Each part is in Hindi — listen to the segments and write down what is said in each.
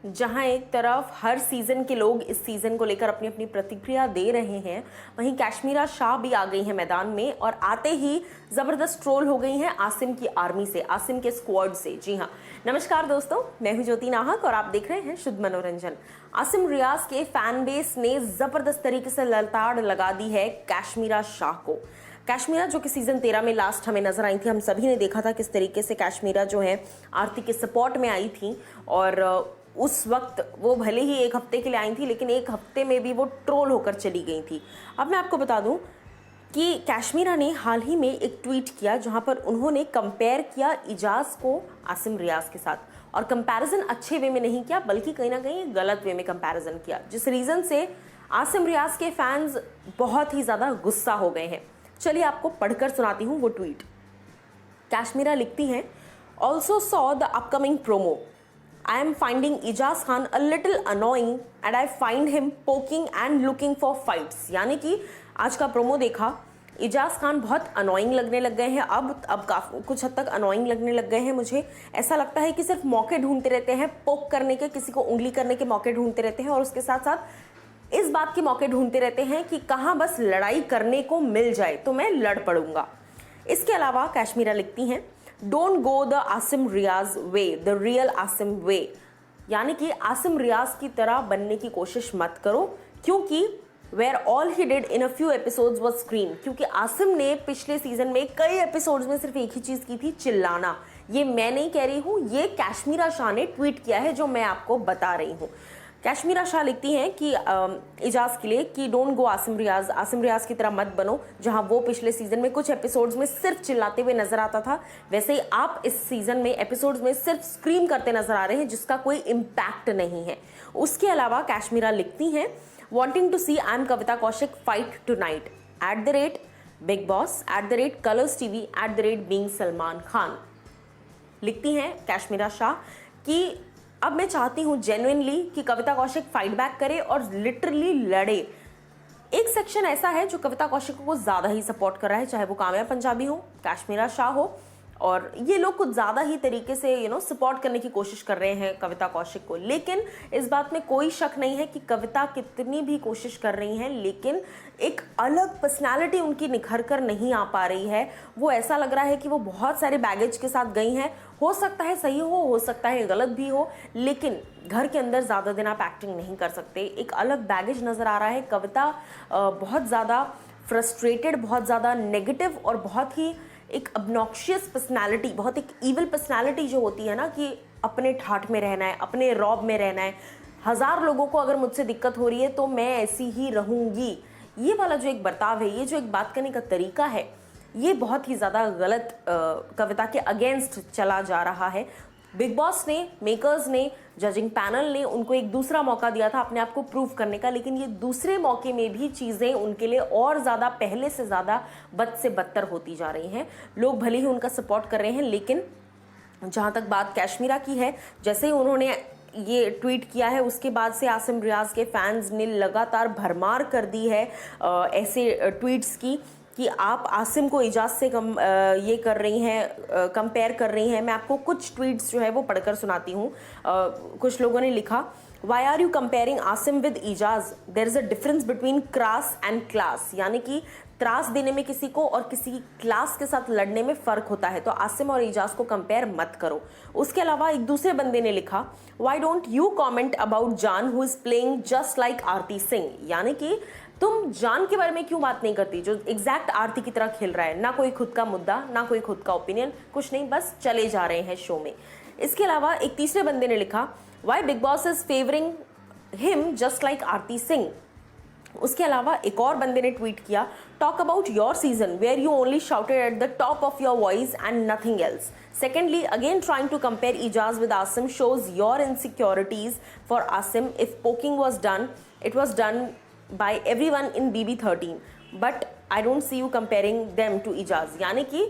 जहां एक तरफ हर सीजन के लोग इस सीजन को लेकर अपनी अपनी प्रतिक्रिया दे रहे हैं, वहीं काश्मीरा शाह भी आ गई हैं मैदान में और आते ही जबरदस्त ट्रोल हो गई हैं आसिम की आर्मी से, आसिम के स्क्वाड से। जी हां, नमस्कार दोस्तों, मैं हूं ज्योति नाहक और आप देख रहे हैं शुद्ध मनोरंजन। आसिम रियाज के फैन बेस ने जबरदस्त तरीके से ललताड़ लगा दी है काश्मीरा शाह को। काश्मीरा जो कि सीजन 13 में लास्ट हमें नजर आई थी, हम सभी ने देखा था किस तरीके से काश्मीरा जो है आरती के सपोर्ट में आई थी और उस वक्त वो भले ही एक हफ्ते के लिए आई थी, लेकिन एक हफ्ते में भी वो ट्रोल होकर चली गई थी। अब मैं आपको बता दूं कि काश्मीरा ने हाल ही में एक ट्वीट किया जहां पर उन्होंने कंपेयर किया इजाज को आसिम रियाज के साथ, और कंपैरिजन अच्छे वे में नहीं किया बल्कि कहीं ना कहीं गलत वे में कंपैरिजन किया, जिस रीजन से आसिम रियाज के फैंस बहुत ही ज्यादा गुस्सा हो गए हैं। चलिए आपको पढ़कर सुनाती हूँ वो ट्वीट। काश्मीरा लिखती हैं, also saw the upcoming promo, I am finding Ijaz Khan a little annoying and I find him poking and looking for fights। यानी कि आज का प्रोमो देखा, इजाज खान बहुत अनोइंग लगने लग गए हैं। अब काफी कुछ हद तक अनोइंग लगने लग गए हैं। मुझे ऐसा लगता है कि सिर्फ मौके ढूंढते रहते हैं, पोक करने के, किसी को उंगली करने के मौके ढूंढते रहते हैं और उसके साथ साथ इस बात के मौके ढूंढते रहते हैं कि कहाँ बस लड़ाई करने को मिल जाए तो मैं लड़ पड़ूंगा। इसके अलावा काश्मीरा लिखती हैं, don't go the Asim Riaz way, the real Asim way. यानी कि आसिम रियाज की तरह बनने की कोशिश मत करो, क्योंकि where all he did in a few episodes was scream. क्योंकि आसिम ने पिछले सीजन में कई एपिसोड्स में सिर्फ एक ही चीज की थी, चिल्लाना। ये मैं नहीं कह रही हूं, ये काश्मीरा शाह ने ट्वीट किया है जो मैं आपको बता रही हूं। काश्मीरा शाह लिखती हैं कि इजाज के लिए कि डोंट गो आसिम रियाज की तरह मत बनो। जहां वो पिछले सीजन में कुछ एपिसोड्स में सिर्फ चिल्लाते हुए नजर आता था, वैसे ही आप इस सीजन में एपिसोड्स में सिर्फ स्क्रीम करते नजर आ रहे हैं जिसका कोई इम्पैक्ट नहीं है। उसके अलावा काश्मीरा लिखती हैं, wanting to see I am Kavita Kaushik fight tonight @Bigg Boss @Colors TV @being Salman Khan. लिखती हैं काश्मीरा शाह कि अब मैं चाहती हूं जेन्युइनली कि कविता कौशिक फाइट बैक करे और लिटरली लड़े। एक सेक्शन ऐसा है जो कविता कौशिक को ज्यादा ही सपोर्ट कर रहा है, चाहे वो कामया पंजाबी हो, काश्मीरा शाह हो, और ये लोग कुछ ज्यादा ही तरीके से सपोर्ट करने की कोशिश कर रहे हैं कविता कौशिक को। लेकिन इस बात में कोई शक नहीं है कि कविता कितनी भी कोशिश कर रही हैं, लेकिन एक अलग पर्सनालिटी उनकी निखर कर नहीं आ पा रही है। वो ऐसा लग रहा है कि वो बहुत सारे बैगेज के साथ गई हैं। हो सकता है सही हो सकता है गलत भी हो, लेकिन घर के अंदर ज्यादा दिन आप एक्टिंग नहीं कर सकते। एक अलग बैगेज नजर आ रहा है। कविता बहुत ज्यादा फ्रस्ट्रेटेड, बहुत ज्यादा नेगेटिव और बहुत ही एक ऑब्नॉक्शियस पर्सनालिटी, बहुत एक ईविल पर्सनालिटी जो होती है ना, कि अपने ठाठ में रहना है, अपने रौब में रहना है। 1000 लोगों को अगर मुझसे दिक्कत हो रही है तो मैं ऐसी ही रहूंगी। ये वाला जो एक बर्ताव है, ये जो एक बात करने का तरीका है, ये बहुत ही ज़्यादा गलत कविता के अगेंस्ट चला जा रहा है। बिग बॉस ने, मेकर्स ने, जजिंग पैनल ने उनको एक दूसरा मौका दिया था अपने आप को प्रूव करने का, लेकिन ये दूसरे मौके में भी चीज़ें उनके लिए और ज़्यादा, पहले से ज़्यादा बद से बदतर होती जा रही हैं। लोग भले ही उनका सपोर्ट कर रहे हैं, लेकिन जहाँ तक बात काश्मीरा की है, जैसे ही उन्होंने ये ट्वीट किया है उसके बाद से आसिम रियाज के फैंस ने लगातार भरमार कर दी है ऐसे ट्वीट्स की कि आप आसिम को इजाज से ये कर रही हैं, कंपेयर कर रही हैं। मैं आपको कुछ ट्वीट्स जो है वो पढ़कर सुनाती हूँ। कुछ लोगों ने लिखा, why are you comparing Asim with Ejaz, there is a difference between crass and class. यानी कि त्रास देने में किसी को और किसी क्लास के साथ लड़ने में फर्क होता है, तो आसिम और इजाज को कंपेयर मत करो। उसके अलावा एक दूसरे बंदे ने लिखा, why don't you comment about Jaan who is playing just like Aarti Singh. यानी कि तुम जान के बारे में क्यों बात नहीं करती जो एग्जैक्ट आरती की तरह खेल रहा है, ना कोई खुद का मुद्दा, ना कोई खुद का ओपिनियन, कुछ नहीं, बस चले जा रहे हैं शो में। इसके अलावा एक तीसरे बंदे ने लिखा, why Bigg Boss is favouring him just like Aarti Singh. उसके अलावा एक और बंदे ने ट्वीट किया, talk about your season where you only shouted at the top of your voice and nothing else. Secondly, again trying to compare Eijaz with Asim shows your insecurities for Asim. If poking was done, it was done by everyone in BB13, but I don't see you comparing them to Ijaz। यानी कि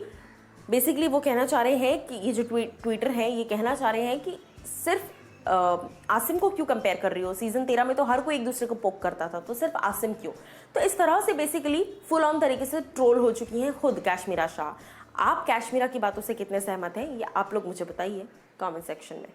बेसिकली वो कहना चाह रहे हैं कि ये जो ट्विटर हैं ये कहना चाह रहे हैं कि सिर्फ आसिम को क्यों कंपेयर कर रही हो, सीजन 13 में तो हर कोई एक दूसरे को पोक करता था, तो सिर्फ आसिम क्यों। तो इस तरह से बेसिकली फुल ऑन तरीके से ट्रोल हो चुकी हैं खुद काश्मीरा शाह। आप काश्मीरा की बातों से कितने सहमत हैं ये आप लोग मुझे बताइए कमेंट सेक्शन में।